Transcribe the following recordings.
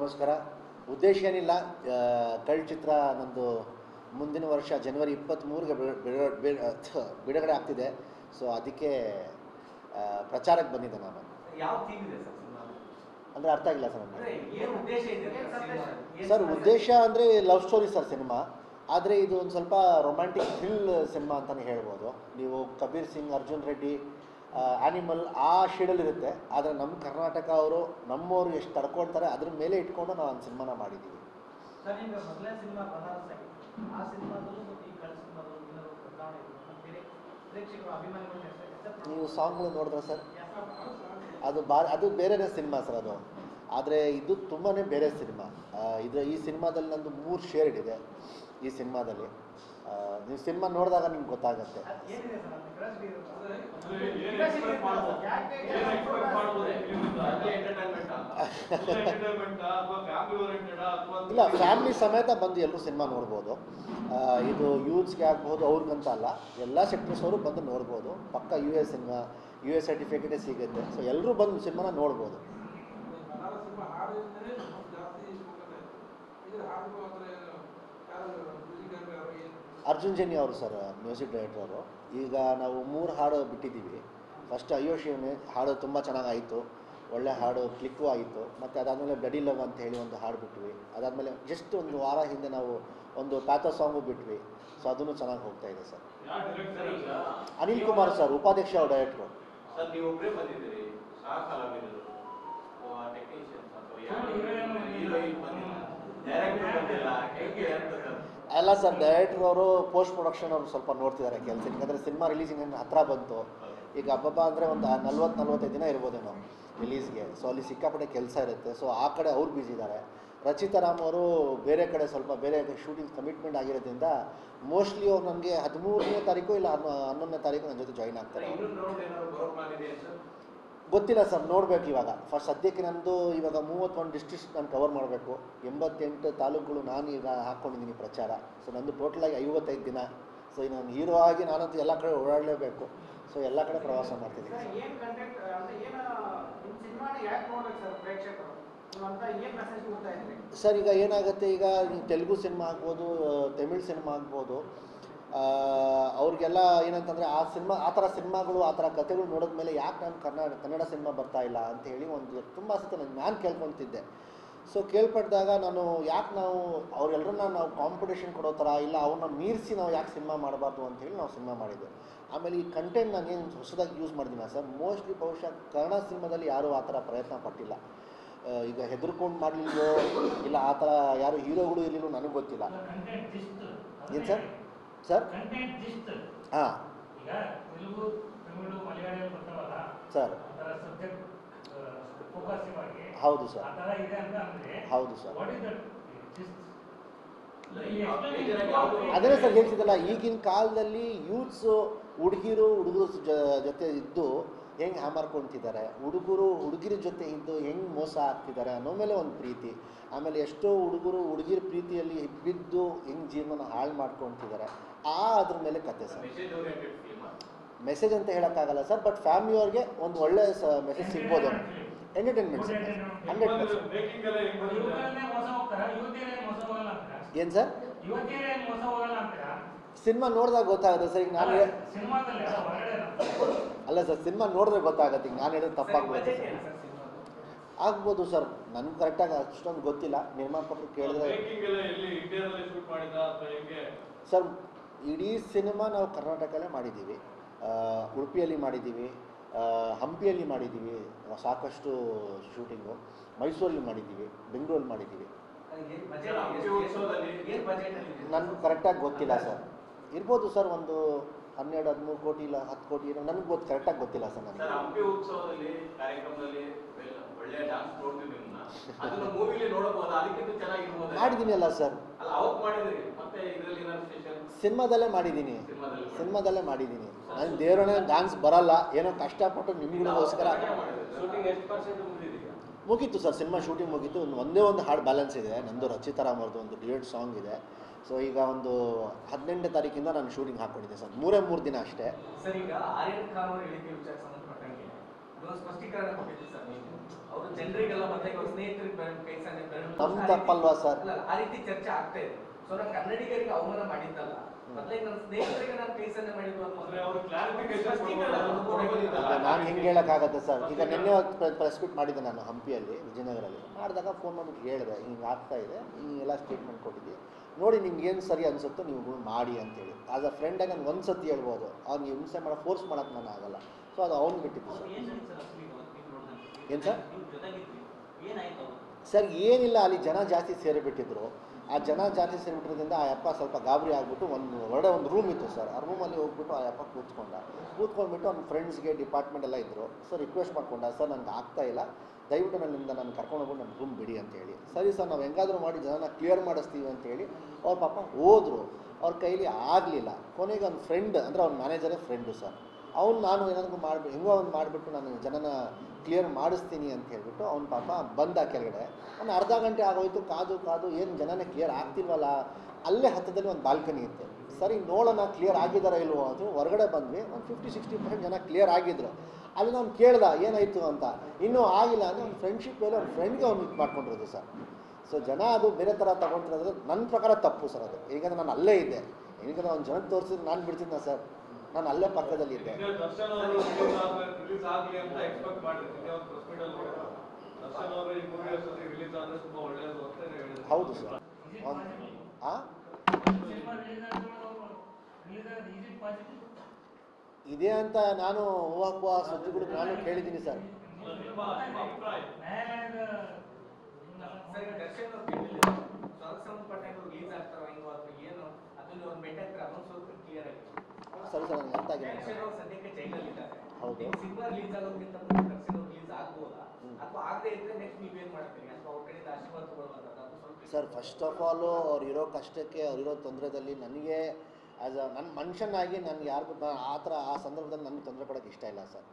ನಮಸ್ಕಾರ. ಉದ್ದೇಶ ಏನಿಲ್ಲ, ಕಳ್ಳ ಚಿತ್ರ ನಂದು ಮುಂದಿನ ವರ್ಷ ಜನವರಿ 23ಗೆ ಬಿಡುಗಡೆ ಆಗ್ತಿದೆ. ಸೊ ಅದಕ್ಕೆ ಪ್ರಚಾರಕ್ಕೆ ಬಂದಿದ್ದೆ ನಾನು. ಯಾವ ಥೀಮ್ ಇದೆ ಸರ್ ಸಿನಿಮಾ? ಅಂದರೆ ಅರ್ಥ ಆಗಿಲ್ಲ ಸರ್ ನನಗೆ. ಏನು ಉದ್ದೇಶ ಇದೆ ಸರ್? ಉದ್ದೇಶ ಅಂದರೆ ಲವ್ ಸ್ಟೋರಿ ಸರ್ ಸಿನಿಮಾ. ಆದರೆ ಇದು ಒಂದು ಸ್ವಲ್ಪ ರೊಮ್ಯಾಂಟಿಕ್ ಥ್ರಿಲ್ ಸಿನಿಮಾ ಅಂತಲೇ ಹೇಳ್ಬೋದು. ನೀವು ಕಬೀರ್ ಸಿಂಗ್, ಅರ್ಜುನ್ ರೆಡ್ಡಿ, ಆ್ಯನಿಮಲ್ ಆ ಶೇಡಲ್ಲಿರುತ್ತೆ. ಆದರೆ ನಮ್ಮ ಕರ್ನಾಟಕ ಅವರು ನಮ್ಮವರು ಎಷ್ಟು ತಡ್ಕೊಳ್ತಾರೆ ಅದ್ರ ಮೇಲೆ ಇಟ್ಕೊಂಡು ನಾವು ಒಂದು ಸಿನಿಮಾನ ಮಾಡಿದ್ದೀವಿ. ಸರ್, ಈಗ ಮೊದಲನೇ ಸಿನಿಮಾ ಬನಾರಸ್ ಆಗಿತ್ತು. ಆ ಸಿನಿಮಾದಲ್ಲೂ ಮತ್ತು ಈ ಕಳ್ಳ ಸಿನಿಮಾದಲ್ಲೂ ಏನಾದರೂ ಬದಲಾವಣೆ ಇದೆ? ಬೇರೆ ಪ್ರೇಕ್ಷಕರು ಅಭಿಮಾನಿಗಳು ನೀವು ಸಾಂಗ್ಗಳು ನೋಡಿದ್ರೆ ಸರ್, ಅದು ಬೇರೆನೇ ಸಿನಿಮಾ ಸರ್ ಅದು. ಆದರೆ ಇದು ತುಂಬಾ ಬೇರೆ ಸಿನಿಮಾ. ಈ ಸಿನಿಮಾದಲ್ಲಿ ನಂದು 3 ಶೇಡ್ ಇದೆ ಈ ಸಿನಿಮಾದಲ್ಲಿ. ನೀವು ಸಿನಿಮಾ ನೋಡಿದಾಗ ನಿಮ್ಗೆ ಗೊತ್ತಾಗುತ್ತೆ. ಇಲ್ಲ, ಫ್ಯಾಮಿಲಿ ಸಮೇತ ಬಂದು ಎಲ್ಲರೂ ಸಿನಿಮಾ ನೋಡ್ಬೋದು. ಇದು ಯೂತ್ಸ್ಗೆ ಆಗ್ಬೋದು, ಅವ್ರಿಗಂತ ಅಲ್ಲ, ಎಲ್ಲ ಸೆಕ್ಟರ್ಸ್ ಅವರು ಬಂದು ನೋಡ್ಬೋದು. ಪಕ್ಕ ಯು ಎಸ್ ಸರ್ಟಿಫಿಕೇಟೇ ಸಿಗುತ್ತೆ. ಸೊ ಎಲ್ಲರೂ ಬಂದು ಸಿನಿಮಾನ ನೋಡ್ಬೋದು. ಅರ್ಜುನ್ ಜನ್ಯ ಅವರು ಸರ್ ಮ್ಯೂಸಿಕ್ ಡೈರೆಕ್ಟರ್ ಅವರು. ಈಗ ನಾವು 3 ಹಾಡು ಬಿಟ್ಟಿದ್ದೀವಿ. ಫಸ್ಟ್ ಅಯೋಶಿವನೇ ಹಾಡು ತುಂಬ ಚೆನ್ನಾಗಾಯಿತು, ಒಳ್ಳೆ ಹಾಡು ಕ್ಲಿಕ್ಕು ಆಯಿತು. ಮತ್ತು ಅದಾದಮೇಲೆ ಬ್ಲಡಿ ಲವ್ ಅಂತ ಹೇಳಿ ಒಂದು ಹಾಡು ಬಿಟ್ವಿ. ಅದಾದಮೇಲೆ ಜಸ್ಟ್ ಒಂದು ವಾರ ಹಿಂದೆ ನಾವು ಒಂದು ಪ್ಯಾಥೋ ಸಾಂಗು ಬಿಟ್ವಿ. ಸೊ ಅದನ್ನು ಚೆನ್ನಾಗಿ ಹೋಗ್ತಾ ಇದೆ ಸರ್. ಅನಿಲ್ ಕುಮಾರ್ ಸರ್, ಉಪಾಧ್ಯಕ್ಷ ಅವ್ರ ಡೈರೆಕ್ಟ್ರು. ಸರ್, ನೀವು ಒಬ್ಬರೇ ಬಂದಿದ್ದೀರಿ, ಅಲ್ಲ ಸರ್, ಡೈರೆಕ್ಟ್ರ್ ಅವರು ಪೋಸ್ಟ್ ಪ್ರೊಡಕ್ಷನ್ ಅವರು ಸ್ವಲ್ಪ ನೋಡ್ತಿದ್ದಾರೆ ಕೆಲಸ. ಯಾಕಂದರೆ ಸಿನಿಮಾ ರಿಲೀಸಿಂಗ್ ಹತ್ರ ಬಂತು. ಈಗ ಹಬ್ಬ ಅಂದರೆ ಒಂದು 40-45 ದಿನ ಇರ್ಬೋದೇನೋ ರಿಲೀಸ್ಗೆ. ಸೊ ಅಲ್ಲಿ ಸಿಕ್ಕಾಪಟ್ಟೆ ಕೆಲಸ ಇರುತ್ತೆ. ಸೊ ಆ ಕಡೆ ಅವ್ರು ಬ್ಯುಸಿ ಇದ್ದಾರೆ. ರಚಿತಾ ರಾಮ್ ಅವರು ಬೇರೆ ಕಡೆ ಸ್ವಲ್ಪ ಬೇರೆ ಶೂಟಿಂಗ್ ಕಮಿಟ್ಮೆಂಟ್ ಆಗಿರೋದ್ರಿಂದ ಮೋಸ್ಟ್ಲಿ ಅವ್ರು ನನಗೆ 13ನೇ ತಾರೀಕು ಇಲ್ಲ 11ನೇ ತಾರೀಕು ನನ್ನ ಜೊತೆ ಜಾಯಿನ್ ಆಗ್ತಾರೆ. ಗೊತ್ತಿಲ್ಲ ಸರ್, ನೋಡಬೇಕು ಇವಾಗ. ಫಸ್ಟ್ ಸದ್ಯಕ್ಕೆ ನಂದು ಇವಾಗ 31 ಡಿಸ್ಟ್ರಿಕ್ಟ್ ನಾನು ಕವರ್ ಮಾಡಬೇಕು. 88 ತಾಲೂಕುಗಳು ನಾನು ಈಗ ಹಾಕ್ಕೊಂಡಿದ್ದೀನಿ ಪ್ರಚಾರ. ಸೊ ನಂದು ಟೋಟಲಾಗಿ 55 ದಿನ. ಸೊ ನಾನು ಹೀರೋ ಆಗಿ ನಾನಂತೂ ಎಲ್ಲ ಕಡೆ ಓಡಾಡಲೇಬೇಕು. ಸೊ ಎಲ್ಲ ಕಡೆ ಪ್ರವಾಸ ಮಾಡ್ತಿದ್ದೀನಿ. ಸರ್ ಈಗ ಏನಾಗುತ್ತೆ, ಈಗ ತೆಲುಗು ಸಿನಿಮಾ ಆಗ್ಬೋದು, ತಮಿಳ್ ಸಿನಿಮಾ ಆಗ್ಬೋದು, ಅವ್ರಿಗೆಲ್ಲ ಏನಂತಂದರೆ ಆ ಥರ ಸಿನಿಮಾಗಳು, ಆ ಥರ ಕಥೆಗಳು ನೋಡಿದ್ಮೇಲೆ ಯಾಕೆ ನಾನು ಕನ್ನಡ ಸಿನಿಮಾ ಬರ್ತಾ ಇಲ್ಲ ಅಂತ ಹೇಳಿ ಒಂದು ತುಂಬ ಸತಿ ನಾನು ಕೇಳ್ಕೊತಿದ್ದೆ. ಸೊ ಕೇಳ್ಪಟ್ಟಿದಾಗ ನಾನು ಯಾಕೆ ನಾವು ಅವರೆಲ್ಲರನ್ನ ನಾವು ಕಾಂಪಿಟೇಷನ್ ಕೊಡೋ ಥರ ಇಲ್ಲ, ಅವ್ರನ್ನ ಮೀರಿಸಿ ನಾವು ಯಾಕೆ ಸಿನಿಮಾ ಮಾಡಬಾರ್ದು ಅಂತೇಳಿ ನಾವು ಸಿನಿಮಾ ಮಾಡಿದ್ದೆ. ಆಮೇಲೆ ಈ ಕಂಟೆಂಟ್ ನಾನೇನು ಹೊಸದಾಗಿ ಯೂಸ್ ಮಾಡಿದ್ದೀನಿ ಸರ್, ಮೋಸ್ಟ್ಲಿ ಬಹುಶಃ ಕನ್ನಡ ಸಿನಿಮಾದಲ್ಲಿ ಯಾರೂ ಆ ಥರ ಪ್ರಯತ್ನ ಪಟ್ಟಿಲ್ಲ. ಈಗ ಹೆದರ್ಕೊಂಡು ಮಾಡಲಿಲ್ವೋ ಇಲ್ಲ ಆ ಥರ ಯಾರು ಹೀರೋಗಳು ಇರಲಿಲ್ಲೋ ನನಗೆ ಗೊತ್ತಿಲ್ಲ. ಏನು ಸರ್? ಸರ್ ಹಾಂ ಸರ್, ಹೌದು ಸರ್, ಹೌದು ಸರ್. ಅದೇ ಸರ್ ಹೇಳ್ತಿದ್ದಲ್ಲ, ಈಗಿನ ಕಾಲದಲ್ಲಿ ಯೂತ್ಸು ಹುಡುಗರು ಜೊತೆ ಇದ್ದು ಹೆಂಗೆ ಹ್ಯಾಮರ್ಕೊತಿದ್ದಾರೆ, ಹುಡುಗಿರ ಜೊತೆ ಇದ್ದು ಹೆಂಗೆ ಮೋಸ ಆಗ್ತಿದ್ದಾರೆ ಅನ್ನೋ ಮೇಲೆ ಒಂದು ಪ್ರೀತಿ. ಆಮೇಲೆ ಎಷ್ಟೋ ಹುಡುಗಿರ ಪ್ರೀತಿಯಲ್ಲಿ ಬಿದ್ದು ಹೆಂಗೆ ಜೀವನ ಹಾಳು ಮಾಡ್ಕೊತಿದ್ದಾರೆ, ಅದ್ರ ಮೇಲೆ ಕತೆ ಸರ್. ಮೆಸೇಜ್ ಅಂತ ಹೇಳೋಕ್ಕಾಗಲ್ಲ ಸರ್, ಬಟ್ ಫ್ಯಾಮಿಲಿಯವ್ರಿಗೆ ಒಂದು ಒಳ್ಳೆ ಮೆಸೇಜ್ ಸಿಗ್ಬೋದು. Entertainment sir, 100%. ಏನು ಸರ್? ಸಿನಿಮಾ ನೋಡಿದಾಗ ಗೊತ್ತಾಗುತ್ತೆ ಸರ್. ಈಗ ನಾನು ಅಲ್ಲ ಸರ್, ಸಿನಿಮಾ ನೋಡಿದ್ರೆ ಗೊತ್ತಾಗುತ್ತೆ. ಈಗ ನಾನು ಹೇಳೋದು ತಪ್ಪಾಗ್ಬೋದು ಸರ್. ಆಗ್ಬೋದು ಸರ್, ನನಗೆ ಕರೆಕ್ಟಾಗಿ ಅಷ್ಟೊಂದು ಗೊತ್ತಿಲ್ಲ. ನಿರ್ಮಾಪಕರು ಕೇಳಿದ್ರೆ ಸರ್, ಇಡೀ ಸಿನಿಮಾ ನಾವು ಕರ್ನಾಟಕದಲ್ಲೇ ಮಾಡಿದ್ದೀವಿ. ಉಡುಪಿಯಲ್ಲಿ ಮಾಡಿದ್ದೀವಿ, ಹಂಪಿಯಲ್ಲಿ ಮಾಡಿದ್ದೀವಿ, ಸಾಕಷ್ಟು ಶೂಟಿಂಗು ಮೈಸೂರಲ್ಲಿ ಮಾಡಿದ್ದೀವಿ, ಬೆಂಗಳೂರಲ್ಲಿ ಮಾಡಿದ್ದೀವಿ. ನನಗೆ ಕರೆಕ್ಟಾಗಿ ಗೊತ್ತಿಲ್ಲ ಸರ್. ಇರ್ಬೋದು ಸರ್, ಒಂದು 12-13 ಕೋಟಿ ಇಲ್ಲ 10 ಕೋಟಿ ಏನೋ, ನನಗೆ ಕರೆಕ್ಟಾಗಿ ಗೊತ್ತಿಲ್ಲ ಸರ್. ನನಗೆ ಮಾಡಿದ್ದೀನಿ ಅಲ್ಲ ಸರ್, ಸಿನಿಮಾದಲ್ಲೇ ಮಾಡಿದ್ದೀನಿ. ನಾನು ದೇವರೇ ಡ್ಯಾನ್ಸ್ ಬರಲ್ಲ, ಏನೋ ಕಷ್ಟಪಟ್ಟು ನಿಮಗೋಸ್ಕರ ಮುಗೀತು ಸರ್. ಸಿನಿಮಾ ಶೂಟಿಂಗ್ ಮುಗೀತು. ಒಂದೇ ಒಂದು ಹಾಡು ಬ್ಯಾಲೆನ್ಸ್ ಇದೆ ನಂದು, ರಚಿತಾ ರಾಮ್ ಅವ್ರದ್ದು ಒಂದು ಡ್ಯೂಯೆಟ್ ಸಾಂಗ್ ಇದೆ. ಸೊ ಈಗ ಒಂದು 18ನೇ ತಾರೀಕಿಂದ ನಾನು ಶೂಟಿಂಗ್ ಹಾಕ್ಕೊಂಡಿದ್ದೆ ಸರ್. 3 ದಿನ ಅಷ್ಟೇ ಸರ್. ಈಗ ಆರ್ಯನ್ ಖಾನ್ ಅವರ ಹೇಳಿಕೆ ವಿಚಾರ ಸಂಬಂಧಪಟ್ಟಂಗೆ ಸ್ಪಷ್ಟೀಕರಣ ಕೊಟ್ಟಿದ್ದು ಸರ್. ಅವರು ಜನರಿಗೆಲ್ಲ ಮತ್ತೆ ಸ್ನೇಹಿತರಿಗೆ ಕೈ ಸಂಘ ನಮ್ ತಪ್ಪಲ್ವಾ ಸರ್? ಅಲ್ಲ, ಆ ರೀತಿ ಚರ್ಚೆ ಆಗ್ತಾ ಇದೆ. ಸೊ ನಾನು ಕನ್ನಡಿಗರಿಗೆ ಅವಮಾನ ಮಾಡಿದ್ದಲ್ಲ, ಬದಲಾಗಿ ನನ್ನ ಸ್ನೇಹಿತರಿಗೆ ನಾನು ಕೇಸನ್ನೇ ಮಾಡಿದ್ದು ಅಂದ್ರೆ ಅವರು clarification ನಾನು ಹೆಂಗೆ ಹೇಳೋಕ್ಕಾಗತ್ತೆ ಸರ್? ಈಗ ನಿನ್ನೆ ಪ್ರೆಸ್ ಮೀಟ್ ಮಾಡಿದ್ದೆ ನಾನು ಹಂಪಿಯಲ್ಲಿ, ವಿಜಯನಗರಲ್ಲಿ. ಮಾಡಿದಾಗ ಫೋನ್ ಮಾಡ್ಬಿಟ್ಟು ಹೇಳಿದೆ, ಹಿಂಗೆ ಆಗ್ತಾ ಇದೆ, ಹಿಂಗೆಲ್ಲ ಸ್ಟೇಟ್ಮೆಂಟ್ ಕೊಟ್ಟಿದ್ದೆ, ನೋಡಿ ನಿಮ್ಗೆ ಏನು ಸರಿ ಅನಿಸುತ್ತೋ ನೀವು ಮಾಡಿ ಅಂತೇಳಿ. ಆಸ್ ಅ ಫ್ರೆಂಡಾಗಿ ನಾನು ಒಂದು ಸತಿ ಹೇಳ್ಬೋದು, ಅವ್ನಿಗೆ ಹಿಂಸೆ ಮಾಡೋ ಫೋರ್ಸ್ ಮಾಡೋಕ್ಕೆ ನಾನು ಆಗಲ್ಲ. ಸೊ ಅದು ಅವ್ನು ಬಿಟ್ಟಿದ್ದು ಸರ್. ಏನು ಸರ್? ಸರ್ ಏನಿಲ್ಲ, ಅಲ್ಲಿ ಜನ ಜಾಸ್ತಿ ಸೇರಿಬಿಟ್ಟಿದ್ರು. ಆ ಜನ ಜಾಸ್ತಿ ಸೇರಿಬಿಟ್ಟಿರೋದ್ರಿಂದ ಆ ಅಪ್ಪ ಸ್ವಲ್ಪ ಗಾಬರಿ ಆಗಿಬಿಟ್ಟು ಹೊರಗಡೆ ಒಂದು ರೂಮ್ ಇತ್ತು ಸರ್, ಆ ರೂಮಲ್ಲಿ ಹೋಗ್ಬಿಟ್ಟು ಆ ಅಪ್ಪ ಕೂತ್ಕೊಂಡ್ಬಿಟ್ಟು ಅವ್ನ ಫ್ರೆಂಡ್ಸ್ಗೆ ಡಿಪಾರ್ಟ್ಮೆಂಟ್ ಎಲ್ಲ ಇದ್ದರು. ಸೊ ರಿಕ್ವೆಸ್ಟ್ ಮಾಡ್ಕೊಂಡ, ಸರ್ ನನಗೆ ಆಗ್ತಾ ಇಲ್ಲ, ದಯವಿಟ್ಟು ನನ್ನಿಂದ ನಾನು ಕರ್ಕೊಂಡು ಹೋಗ್ಬಿಟ್ಟು ನನ್ನ ರೂಮ್ ಬಿಡಿ ಅಂತೇಳಿ. ಸರಿ ಸರ್, ನಾವು ಹೆಂಗಾದರೂ ಮಾಡಿ ಜನನ ಕ್ಲಿಯರ್ ಮಾಡಿಸ್ತೀವಿ ಅಂತೇಳಿ ಅವ್ರ ಪಾಪ ಹೋದರು. ಅವ್ರ ಕೈಲಿ ಆಗಲಿಲ್ಲ. ಕೊನೆಗೆ ಅವ್ನ ಫ್ರೆಂಡ್ ಅಂದರೆ ಅವ್ನ ಮ್ಯಾನೇಜರೇ ಫ್ರೆಂಡು ಸರ್, ಅವ್ನು ನಾನು ಏನಾದರೂ ಹೆಂಗೋ ಅವ್ನು ಮಾಡಿಬಿಟ್ಟು ನಾನು ಜನನ ಕ್ಲಿಯರ್ ಮಾಡಿಸ್ತೀನಿ ಅಂತ ಹೇಳ್ಬಿಟ್ಟು ಅವ್ನು ಪಾಪ ಬಂದ ಕೆಳಗಡೆ. ಒಂದು ಅರ್ಧ ಗಂಟೆ ಆಗೋಯ್ತು, ಕಾದು ಏನು ಜನನೇ ಕ್ಲಿಯರ್ ಆಗ್ತಿಲ್ವಲ್ಲ. ಅಲ್ಲೇ ಹತ್ತದಲ್ಲಿ ಒಂದು ಬಾಲ್ಕನಿ ಇತ್ತು. ಸರಿ ನೋಡೋಣ ಕ್ಲಿಯರ್ ಆಗಿದ್ದಾರಾ ಇಲ್ವೋ ಅಂತ ಹೊರಗಡೆ ಬಂದ್ವಿ. ಒಂದು 50-60% ಜನ ಕ್ಲಿಯರ್ ಆಗಿದ್ರು. ಅಲ್ಲಿ ನಾನು ಕೇಳ್ದೆ ಏನಾಯಿತು ಅಂತ. ಇನ್ನೂ ಆಗಿಲ್ಲ ಅಂದರೆ ಒಂದು ಫ್ರೆಂಡ್ಶಿಪ್ ಮೇಲೆ ಅವ್ನ ಫ್ರೆಂಡ್ಗೆ ಅವ್ನು ಇದು ಮಾಡ್ಕೊಂಡಿರೋದು ಸರ್. ಸೊ ಜನ ಅದು ಬೇರೆ ಥರ ತೊಗೊಳ್ತಿರೋದು ನನ್ನ ಪ್ರಕಾರ ತಪ್ಪು ಸರ್ ಅದು. ಈಗಂದ್ರೆ ನಾನು ಅಲ್ಲೇ ಇದ್ದೆ, ಏನಕ್ಕೆ ಒಂದು ಜನಕ್ಕೆ ತೋರಿಸಿದ್ರೆ ನಾನು ಬಿಡ್ತಿದ್ನ ಸರ್? ನಾನು ಅಲ್ಲೇ ಪಕ್ಕದಲ್ಲಿ ಇದ್ದೆ. ದರ್ಶನ್ ಅವರು ರಿಲೀಸ್ ಆಗಲಿ ಅಂತ ಎಕ್ಸ್ಪೆಕ್ಟ್ ಮಾಡಿರ್ತೀನಿ. ಅವ್ರು ಪ್ರೆಸ್ ಮೀಟ್ ಅಲ್ಲಿ ದರ್ಶನ್ ಅವರು ಈ ಮೂವಿ ಅಷ್ಟೊತ್ತಿಗೆ ರಿಲೀಸ್ ಆದರೆ ತುಂಬಾ ಒಳ್ಳೆಯದು ಅಂತ ಹೇಳಿದ್ರು. ಹೌದು ಸರ್. ಇದೆ ಅಂತ ನಾನು ಹೂವಾಕುವ ಸುದ್ದಿಗಳು ನಾನು ಕೇಳಿದ್ದೀನಿ ಸರ್. ನಿಮ್ಮ ಅಭಿಪ್ರಾಯ? ದರ್ಶನ್ ಸಂಬಂಧಪಟ್ಟ ರಿಲೀಸ್ ಆಗ್ತಾರೋ ಹಿಂಗೋ ಅಥವಾ ಏನು ಅದನ್ನು ಒಂದು ಬೆಟ್ಟ ಅದೊಂದು ಸ್ವಲ್ಪ ಕ್ಲಿಯರ್ ಆಗಿದೆ. ಸರಿ ಸರ್, ನನಗೆ ಅರ್ಥ ಆಗಿಲ್ಲ. ದರ್ಶನ್ ಅವರು ಸದ್ಯಕ್ಕೆ ಜೈಲಲ್ಲಿ ಇದ್ದಾರೆ. ಹೌದು. ಸಿನಿಮಾ ರಿಲೀಸ್ ಆಗೋದಕ್ಕಿಂತ ಮುಂಚೆ ದರ್ಶನ್ ಅವರು ರಿಲೀಸ್ ಆಗ್ಬೋದಾ ಅಥವಾ ಆಗದೆ ಇದ್ರೆ ನೆಕ್ಸ್ಟ್ ನೀವೇನು ಮಾಡ್ತೀರಿ ಅಥವಾ ಅವ್ರ ಕಡೆಯಿಂದ ಆಶೀರ್ವಾದ ತಗೊಳ್ಳುವಂಥದ್ದು ಅದು ಸ್ವಲ್ಪ? ಸರ್ ಫಸ್ಟ್ ಆಫ್ ಆಲು ಅವ್ರು ಇರೋ ಕಷ್ಟಕ್ಕೆ, ಅವ್ರಿರೋ ತೊಂದರೆದಲ್ಲಿ ನನಗೆ ಆ್ಯಸ್ ಅ ನನ್ನ ಮನುಷ್ಯನಾಗಿ ನನಗೆ ಯಾರಿಗೂ ಆ ಥರ ಆ ಸಂದರ್ಭದಲ್ಲಿ ನನಗೆ ತೊಂದರೆ ಕೊಡೋಕ್ಕೆ ಇಷ್ಟ ಇಲ್ಲ ಸರ್.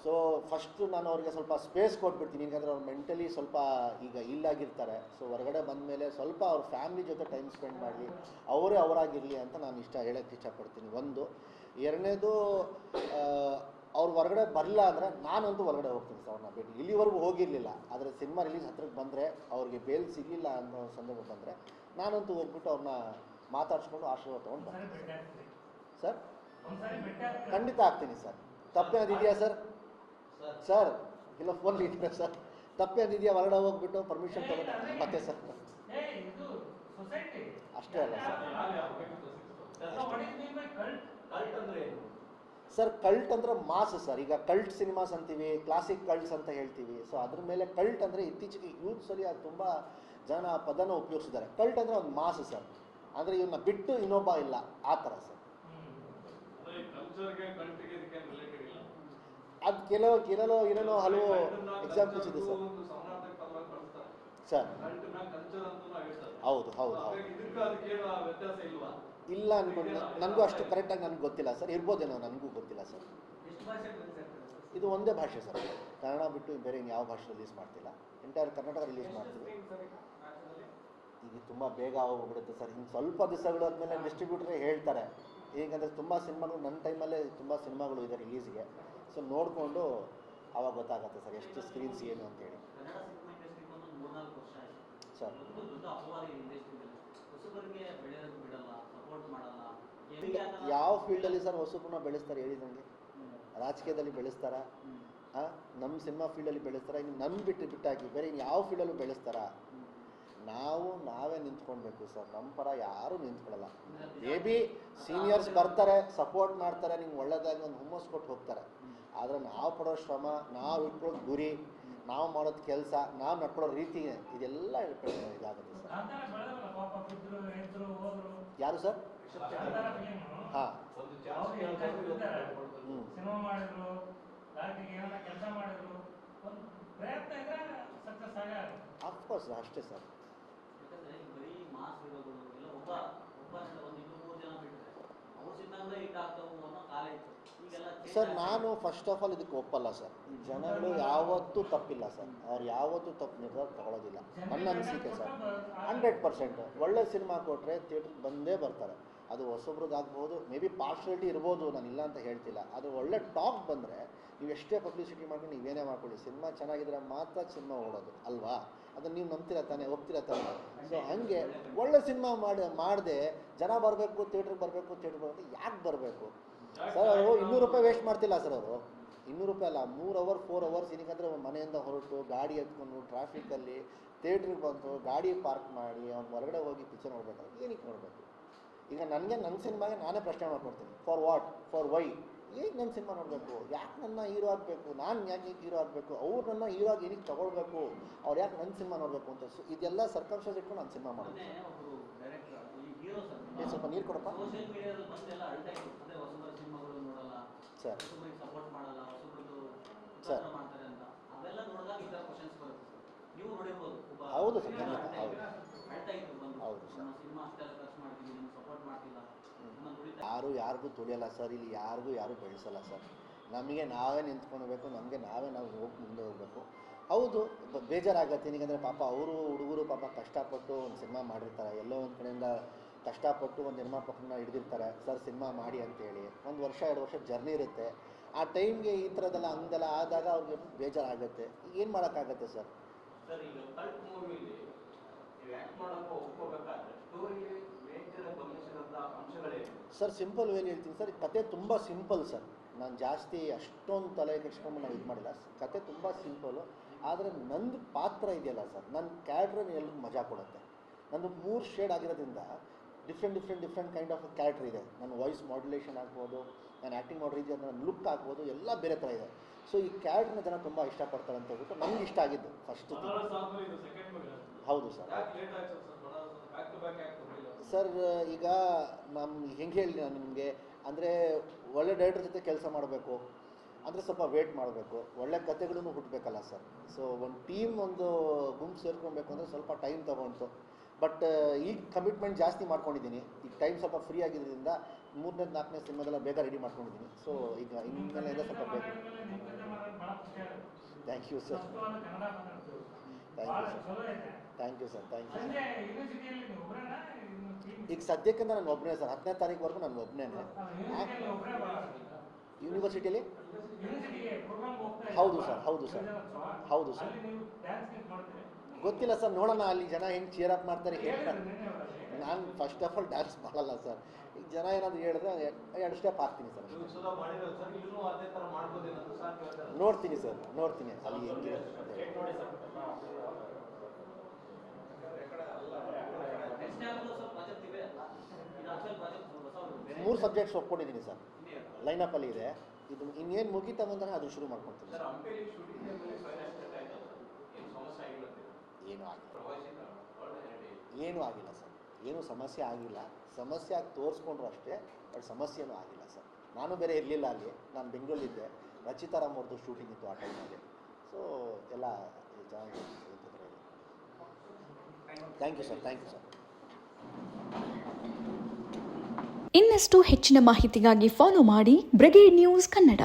ಸೊ ಫಸ್ಟು ನಾನು ಅವ್ರಿಗೆ ಸ್ವಲ್ಪ ಸ್ಪೇಸ್ ಕೊಟ್ಬಿಡ್ತೀನಿ. ಯಾಕಂದರೆ ಅವ್ರು ಮೆಂಟಲಿ ಸ್ವಲ್ಪ ಈಗ ಇಲ್ಲಾಗಿರ್ತಾರೆ. ಸೊ ಹೊರಗಡೆ ಬಂದಮೇಲೆ ಸ್ವಲ್ಪ ಅವ್ರ ಫ್ಯಾಮಿಲಿ ಜೊತೆ ಟೈಮ್ ಸ್ಪೆಂಡ್ ಮಾಡಲಿ, ಅವರೇ ಅವರಾಗಿರಲಿ ಅಂತ ನಾನು ಹೇಳೋಕ್ಕೆ ಇಷ್ಟಪಡ್ತೀನಿ. ಒಂದು. ಎರಡನೇದು, ಅವ್ರು ಹೊರಗಡೆ ಬರಲ್ಲ ಅಂದರೆ ನಾನಂತೂ ಹೊರಗಡೆ ಹೋಗ್ತೀನಿ ಸರ್ ಅವ್ರನ್ನ ಭೇಟಿ. ಇಲ್ಲಿವರೆಗೂ ಹೋಗಿರಲಿಲ್ಲ, ಆದರೆ ಸಿನಿಮಾ ರಿಲೀಸ್ ಹತ್ರಕ್ಕೆ ಬಂದರೆ ಅವ್ರಿಗೆ ಬೇಲ್ ಸಿಗಲಿಲ್ಲ ಅನ್ನೋ ಸಂದರ್ಭ ಬಂದರೆ ನಾನಂತೂ ಹೋಗ್ಬಿಟ್ಟು ಅವ್ರನ್ನ ಮಾತಾಡ್ಸ್ಕೊಂಡು ಆಶೀರ್ವಾದ ತೊಗೊಂಡು ಬರ್ತೀನಿ ಸರ್. ಖಂಡಿತ ಆಗ್ತೀನಿ ಸರ್. ತಪ್ಪೇನಿದೆಯಾ ಸರ್? ಸರ್ ಇಲ್ಲ ಫೋನ್ ಇದ್ದೀರಾ ಸರ್? ತಪ್ಪೇನಿದೆಯಾ? ಹೊರಗಡೆ ಹೋಗ್ಬಿಟ್ಟು ಪರ್ಮಿಷನ್ ತಗೊಂಡು ಮತ್ತೆ ಸರ್ ಅಷ್ಟೇ ಅಲ್ಲ ಸರ್. ಕಲ್ಟ್ ಅಂದ್ರೆ ಮಾಸ್ ಸರ್. ಈಗ ಕಲ್ಟ್ ಸಿನಿಮಾಸ್ ಅಂತೀವಿ, ಕ್ಲಾಸಿಕ್ ಕಲ್ಟ್ಸ್ ಅಂತ ಹೇಳ್ತೀವಿ. ಸೊ ಅದ್ರ ಮೇಲೆ ಕಲ್ಟ್ ಅಂದರೆ ಇತ್ತೀಚೆಗೆ ಯೂತ್ಸಲ್ಲಿ ಅದು ತುಂಬ ಜನ ಪದನ ಉಪಯೋಗಿಸಿದ್ದಾರೆ. ಕಲ್ಟ್ ಅಂದರೆ ಒಂದು ಮಾಸ್ ಸರ್. ಅಂದರೆ ಇವನ್ನ ಬಿಟ್ಟು ಇನ್ನೊಬ್ಬ ಇಲ್ಲ, ಆ ಥರ ಸರ್. ಅದು ಕೆಲವು ಏನೇನೋ ಹಲವು ಎಕ್ಸಾಂಪಲ್ಸ್ ಇದೆ ಸರ್. ಸರ್ ಹೌದು ಹೌದು ಹೌದು. ಇಲ್ಲ ಅನ್ಕೊಂಡು ನನಗೂ ಅಷ್ಟು ಕರೆಕ್ಟಾಗಿ ನನಗೆ ಗೊತ್ತಿಲ್ಲ ಸರ್. ಇರ್ಬೋದೇನೋ, ನನಗೂ ಗೊತ್ತಿಲ್ಲ ಸರ್. ಇದು ಒಂದೇ ಭಾಷೆ ಸರ್. ಕನ್ನಡ ಬಿಟ್ಟು ಬೇರೆ ಯಾವ ಭಾಷೆ ರಿಲೀಸ್ ಮಾಡ್ತಿಲ್ಲ. ಎಂಟೈರ್ ಕರ್ನಾಟಕ ರಿಲೀಸ್ ಮಾಡ್ತೀವಿ. ಈಗ ತುಂಬ ಬೇಗ ಹೋಗ್ಬಿಡುತ್ತೆ ಸರ್. ಇನ್ನು ಸ್ವಲ್ಪ ದಿವಸಗಳು ಆದಮೇಲೆ ಡಿಸ್ಟ್ರಿಬ್ಯೂಟ್ರೇ ಹೇಳ್ತಾರೆ. ಹೇಗಂದರೆ ತುಂಬ ಸಿನಿಮಾಗಳು ನನ್ನ ಟೈಮಲ್ಲೇ ತುಂಬ ಸಿನಿಮಾಗಳು ಇದೆ ರಿಲೀಸ್ಗೆ. ಸೊ ನೋಡಿಕೊಂಡು ಆವಾಗ ಗೊತ್ತಾಗುತ್ತೆ ಸರ್ ಎಷ್ಟು ಸ್ಕ್ರೀನ್ಸ್ ಏನು ಅಂತೇಳಿ ಸರ್. ಯಾವ ಫೀಲ್ಡಲ್ಲಿ ಸರ್ ಹೊಸಬ್ರನ್ನ ಬೆಳೆಸ್ತಾರೆ ಹೇಳಿ ನನಗೆ? ರಾಜಕೀಯದಲ್ಲಿ ಬೆಳೆಸ್ತಾರಾ? ನಮ್ಮ ಸಿನಿಮಾ ಫೀಲ್ಡಲ್ಲಿ ಬೆಳೆಸ್ತಾರಾ? ಇನ್ನು ನನ್ನ ಬಿಟ್ಟಾಕಿ ಬೇರೆ ಇನ್ನು ಯಾವ ಫೀಲ್ಡಲ್ಲೂ ಬೆಳೆಸ್ತಾರಾ? ನಾವೇ ನಿಂತ್ಕೊಳ್ಬೇಕು ಸರ್. ನಮ್ಮ ಪರ ಯಾರೂ ನಿಂತ್ಕೊಳ್ಳಲ್ಲ. ಮೇ ಬಿ ಸೀನಿಯರ್ಸ್ ಬರ್ತಾರೆ, ಸಪೋರ್ಟ್ ಮಾಡ್ತಾರೆ, ನಿಮ್ಗೆ ಒಳ್ಳೆಯದಾಗಿ ಒಂದು ಹುಮ್ಮಸ್ ಕೊಟ್ಟು ಹೋಗ್ತಾರೆ. ಆದರೆ ನಾವು ಪಡೋ ಶ್ರಮ, ನಾವು ಇಟ್ಕೊಳ್ಳೋ ಗುರಿ, ನಾವು ಮಾಡೋದು ಕೆಲಸ, ನಾವು ನಡ್ಕೊಳ್ಳೋ ರೀತಿ, ಇದೆಲ್ಲ ಇದಾಗುತ್ತೆ ಸರ್. ಯಾರು ಸರ್? ಹಾಂ ಅಫ್ಕೋರ್ಸ್ ಅಷ್ಟೇ ಸರ್. ಸರ್ ನಾನು ಫಸ್ಟ್ ಆಫ್ ಆಲ್ ಇದಕ್ಕೆ ಒಪ್ಪಲ್ಲ ಸರ್. ಜನಗಳು ಯಾವತ್ತೂ ತಪ್ಪಿಲ್ಲ ಸರ್. ಅವ್ರು ಯಾವತ್ತೂ ತಪ್ಪು ನಿರ್ಧಾರ ತಗೊಳ್ಳೋದಿಲ್ಲ ನನ್ನ ಅನಿಸಿಕೆ ಸರ್. 100% ಒಳ್ಳೆ ಸಿನಿಮಾ ಕೊಟ್ಟರೆ ಥಿಯೇಟ್ರಿಗೆ ಬಂದೇ ಬರ್ತಾರೆ. ಅದು ಹೊಸಬ್ರದ್ದಾಗ್ಬೋದು, ಮೇ ಬಿ ಪಾರ್ಶಾಲಿಟಿ ಇರ್ಬೋದು, ನಾನು ಇಲ್ಲ ಅಂತ ಹೇಳ್ತಿಲ್ಲ. ಅದು ಒಳ್ಳೆ ಟಾಕ್ ಬಂದರೆ ನೀವೆಷ್ಟೇ ಪಬ್ಲಿಸಿಟಿ ಮಾಡ್ಕೊಂಡು ನೀವೇನೇ ಮಾಡ್ಕೊಳ್ಳಿ, ಸಿನಿಮಾ ಚೆನ್ನಾಗಿದ್ರೆ ಮಾತ್ರ ಸಿನಿಮಾ ಓಡೋದು ಅಲ್ವಾ? ಅದನ್ನು ನೀವು ನಂಬ್ತೀರ ತಾನೆ, ಒಪ್ತೀರ ತಾನೆ? ಸೊ ಹಂಗೆ ಒಳ್ಳೆ ಸಿನಿಮಾ ಮಾಡದೆ ಜನ ಬರಬೇಕು, ಥಿಯೇಟ್ರಿಗೆ ಬರಬೇಕು ಯಾಕೆ ಬರಬೇಕು ಸರ್? ಅವರು 200 ರೂಪಾಯಿ ವೇಸ್ಟ್ ಮಾಡ್ತಿಲ್ಲ ಸರ್. ಅವರು 200 ರೂಪಾಯಿ ಅಲ್ಲ, 3 ಅವರ್ 4 ಅವರ್ಸ್ ಏನಕ್ಕಂದರೆ ಮನೆಯಿಂದ ಹೊರಟು ಗಾಡಿ ಎತ್ಕೊಂಡು ಟ್ರಾಫಿಕಲ್ಲಿ ಥಿಯೇಟ್ರಿಗೆ ಬಂದು ಗಾಡಿ ಪಾರ್ಕ್ ಮಾಡಿ ಅವ್ನು ಹೊರಗಡೆ ಹೋಗಿ ಪಿಕ್ಚರ್ ನೋಡ್ಬೇಕಾದ್ರೆ ಏನಕ್ಕೆ ನೋಡಬೇಕು? ಈಗ ನನಗೆ ನನ್ನ ಸಿನಿಮಾಗೆ ನಾನೇ ಪ್ರಶ್ನೆ ಮಾಡ್ಕೊಡ್ತೀನಿ, ಫಾರ್ ವಾಟ್, ಫಾರ್ ವೈ? ಏನಕ್ಕೆ ನನ್ನ ಸಿನಿಮಾ ನೋಡಬೇಕು? ಯಾಕೆ ನನ್ನ ಹೀರೋ ಆಗಬೇಕು? ನಾನು ಯಾಕೆ ಹೀರೋ ಆಗಬೇಕು? ಅವ್ರು ನನ್ನ ಹೀರೋ ಆಗಿ ಏನಕ್ಕೆ ತಗೊಳ್ಬೇಕು? ಅವ್ರು ಯಾಕೆ ನನ್ನ ಸಿನಿಮಾ ನೋಡಬೇಕು ಅಂತ? ಸೊ ಇದೆಲ್ಲ ಸರ್ಕಮ್ಸ್ಟೆನ್ಸ್ ಇಟ್ಕೊಂಡು ನಾನು ಸಿನಿಮಾ ಮಾಡೋದು. ಸ್ವಲ್ಪ ನೀರು ಕೊಡಪ್ಪ ಸರ್. ಸರ್ ಹೌದು ಸರ್, ಖಂಡಿತ ಹೌದು ಸರ್. ಯಾರು ಯಾರಿಗೂ ತುಳಿಯಲ್ಲ ಸರ್, ಇಲ್ಲಿ ಯಾರು ಬೆಳೆಸಲ್ಲ ಸರ್. ನಮಗೆ ನಾವೇ ನಿಂತ್ಕೊಳ್ಬೇಕು, ನಾವು ಹೋಗಿ ಮುಂದೆ ಹೋಗಬೇಕು. ಹೌದು ಬೇಜಾರಾಗತ್ತೆ, ಏನಂದರೆ ಪಾಪ ಅವರು ಹುಡುಗರು ಪಾಪ ಕಷ್ಟಪಟ್ಟು ಒಂದು ಸಿನಿಮಾ ಮಾಡಿರ್ತಾರೆ, ಎಲ್ಲೋ ಒಂದು ಕಡೆಯಿಂದ ಕಷ್ಟಪಟ್ಟು ಒಂದು ನಿರ್ಮಾಪಕರನ್ನ ಹಿಡಿದಿರ್ತಾರೆ, ಸರ್ ಸಿನಿಮಾ ಮಾಡಿ ಅಂತೇಳಿ. 1 ವರ್ಷ 2 ವರ್ಷ ಜರ್ನಿ ಇರುತ್ತೆ. ಆ ಟೈಮ್ಗೆ ಈ ಥರದ್ದೆಲ್ಲ ಹಂಗೆಲ್ಲ ಆದಾಗ ಅವ್ರಿಗೆ ಬೇಜಾರಾಗುತ್ತೆ. ಏನು ಮಾಡೋಕ್ಕಾಗತ್ತೆ ಸರ್? ಸರ್ ಈಗ ಕಲ್ಟ್ ಮೂವಿಲಿ ನೀವು ಆ್ಯಕ್ಟ್ ಮಾಡೋಕ್ಕೆ ಒಪ್ಕೋಬೇಕಾದ್ರೆ ಸ್ಟೋರಿಗೆ ಮೇಜರ್ ಗಮನಿಸಿದಂಥ ಅಂಶಗಳೇನು? ಸರ್ ಸಿಂಪಲ್ ವೇಲಿ ಹೇಳ್ತೀನಿ ಸರ್, ಕತೆ ತುಂಬ ಸಿಂಪಲ್ ಸರ್. ನಾನು ಜಾಸ್ತಿ ಅಷ್ಟೊಂದು ತಲೆ ಕೆಡ್ಸ್ಕೊಂಡು ನಾವು ಇದು ಮಾಡಿಲ್ಲ. ಕತೆ ತುಂಬ ಸಿಂಪಲು, ಆದರೆ ನಂದು ಪಾತ್ರ ಇದೆಯಲ್ಲ ಸರ್, ನನ್ನ ಕ್ಯಾರೆಕ್ಟ್ರನ್ನ ಎಲ್ರಿಗೂ ಮಜಾ ಕೊಡುತ್ತೆ. ನಂದು 3 ಶೇಡ್ ಆಗಿರೋದ್ರಿಂದ ಡಿಫ್ರೆಂಟ್ ಕೈಂಡ್ ಆಫ್ ಕ್ಯಾರೆಕ್ಟರ್ ಇದೆ. ನನ್ನ ವಾಯ್ಸ್ ಮಾಡ್ಯುಲೇಷನ್ ಆಗ್ಬೋದು, ನಾನು ಆ್ಯಕ್ಟಿಂಗ್ ಮಾಡೋ ರೀತಿ, ನನ್ನ ಲುಕ್ ಆಗ್ಬೋದು, ಎಲ್ಲ ಬೇರೆ ಥರ ಇದೆ. ಸೊ ಈ ಕ್ಯಾರೆಕ್ಟರ್ನ ಜನ ತುಂಬ ಇಷ್ಟಪಡ್ತಾರೆ ಅಂತ ಹೇಳ್ಬಿಟ್ಟು ನನಗೆ ಇಷ್ಟ ಆಗಿದ್ದು ಫಸ್ಟ್. ಹೌದು ಸರ್. ಸರ್ ಈಗ ಹೆಂಗೆ ಹೇಳಿ ನಾನು ನಿಮಗೆ, ಅಂದರೆ ಒಳ್ಳೆ ಡೈರೆಕ್ಟರ್ ಜೊತೆ ಕೆಲಸ ಮಾಡಬೇಕು ಅಂದರೆ ಸ್ವಲ್ಪ ವೇಟ್ ಮಾಡಬೇಕು, ಒಳ್ಳೆ ಕತೆಗಳನ್ನು ಹುಟ್ಟಬೇಕಲ್ಲ ಸರ್. ಸೊ ಒಂದು ಟೀಮ್ ಒಂದು ಗುಂಪು ಸೇರ್ಕೊಬೇಕು ಅಂದರೆ ಸ್ವಲ್ಪ ಟೈಮ್ ತೊಗೊಂತು. ಬಟ್ ಈಗ ಕಮಿಟ್ಮೆಂಟ್ ಜಾಸ್ತಿ ಮಾಡ್ಕೊಂಡಿದ್ದೀನಿ. ಈಗ ಟೈಮ್ ಸ್ವಲ್ಪ ಫ್ರೀ ಆಗಿದ್ದರಿಂದ 3ನೇ 4ನೇ ಸಿನಿಮಾದೆಲ್ಲ ಬೇಗ ರೆಡಿ ಮಾಡ್ಕೊಂಡಿದ್ದೀನಿ. ಸೊ ಈಗ ಇನ್ಮೇಲೆ ಸ್ವಲ್ಪ ಬೇಕು. Thank you sir, thank you sir. ಈಗ ಸದ್ಯಕ್ಕೆ ನಾನು ಒಬ್ಬನೇ ಸರ್, 10ನೇ ತಾರೀಕುವರೆಗೂ ನಾನು ಒಬ್ಬನೇ ಯೂನಿವರ್ಸಿಟಿಯಲ್ಲಿ. ಹೌದು ಸರ್. ಗೊತ್ತಿಲ್ಲ ಸರ್, ನೋಡೋಣ ಅಲ್ಲಿ ಜನ ಹೆಂಗೆ ಚೇರ್ ಅಪ್ ಮಾಡ್ತಾರೆ, ನಾನು ಫಸ್ಟ್ ಆಫ್ ಆಲ್ ಡ್ಯಾನ್ಸ್ ಮಾಡಲ್ಲ ಸರ್. ಈಗ ಜನ ಏನಾದರೂ ಹೇಳಿದ್ರೆ 2 ಸ್ಟೆಪ್ ಹಾಕ್ತೀನಿ ಸರ್. ನೋಡ್ತೀನಿ ಅಲ್ಲಿ ಹೆಂಗಿದೆ. 3 ಸಬ್ಜೆಕ್ಟ್ಸ್ ಒಪ್ಕೊಂಡಿದ್ದೀನಿ ಸರ್, ಲೈನಪ್ಪಲ್ಲಿ ಇದೆ. ಇದು ಇನ್ನೇನು ಮುಗಿತಾ ಬಂದಾಗ ಅದು ಶುರು ಮಾಡ್ಕೊಳ್ತೀನಿ ಸರ್. ಏನೂ ಆಗಿಲ್ಲ ಸರ್, ಏನೂ ಸಮಸ್ಯೆ ಆಗಿಲ್ಲ. ಸಮಸ್ಯೆ ಆಗಿ ತೋರಿಸ್ಕೊಂಡ್ರು ಅಷ್ಟೇ, ಬಟ್ ಸಮಸ್ಯೆನೂ ಆಗಿಲ್ಲ ಸರ್. ನಾನು ಬೇರೆ ಇರಲಿಲ್ಲ ಅಲ್ಲಿ, ನಾನು ಬೆಂಗಳೂರಲ್ಲಿದ್ದೆ. ರಚಿತಾರಾಮ್ ಅವ್ರದ್ದು ಶೂಟಿಂಗ್ ಇತ್ತು ಆ ಟೈಮಲ್ಲಿ. ಸೊ ಎಲ್ಲ ಚೆನ್ನಾಗಿ. Thank you sir. ಇನ್ನಷ್ಟು ಹೆಚ್ಚಿನ ಮಾಹಿತಿಗಾಗಿ ಫಾಲೋ ಮಾಡಿ ಬ್ರಿಗೇಡ್ ನ್ಯೂಸ್ ಕನ್ನಡ.